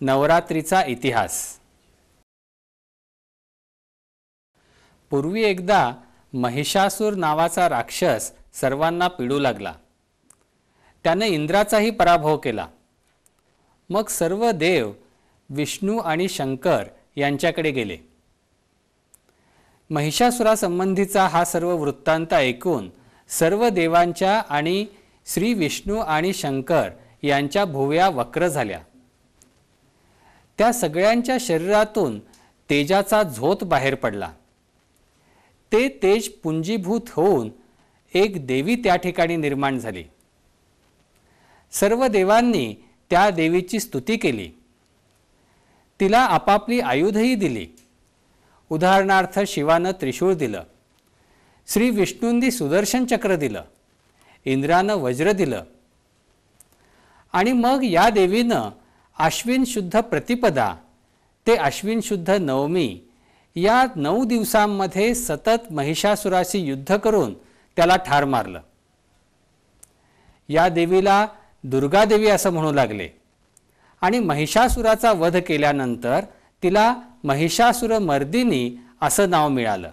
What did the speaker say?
नवरात्रीचा इतिहास। पूर्वी एकदा महिषासूर नावाचा राक्षस सर्वांना पिडू लागला। त्याने इंद्राचाही पराभव केला। मग सर्व देव विष्णू आणि शंकर यांच्याकडे गेले। महिषासुरासंबंधीचा हा सर्व वृत्तांत ऐकून सर्व देवांच्या आणि श्री विष्णू आणि शंकर यांच्या भुवया वक्र झाल्या। त्या सगळ्यांच्या शरीरातून तेजाचा झोत बाहेर पडला। ते तेज पुंजीभूत होऊन एक देवी त्या ठिकाणी निर्माण झाली। सर्व देवांनी त्या देवीची स्तुती केली। तिला आपापली आयुधही दिली। उदाहरणार्थ शिवानं त्रिशूळ दिलं, श्री विष्णूंनी सुदर्शन चक्र दिलं, इंद्रानं वज्र दिलं। आणि मग या देवीनं आश्विन शुद्ध प्रतिपदा ते आश्विन शुद्ध नवमी या 9 दिवसांमध्ये सतत महिषासुराशी युद्ध करून त्याला ठार मारलं। या देवीला दुर्गा देवी असं म्हणू लागले आणि महिषासुराचा वध केल्यानंतर तिला महिषासुरमर्दिनी असं नाव मिळालं।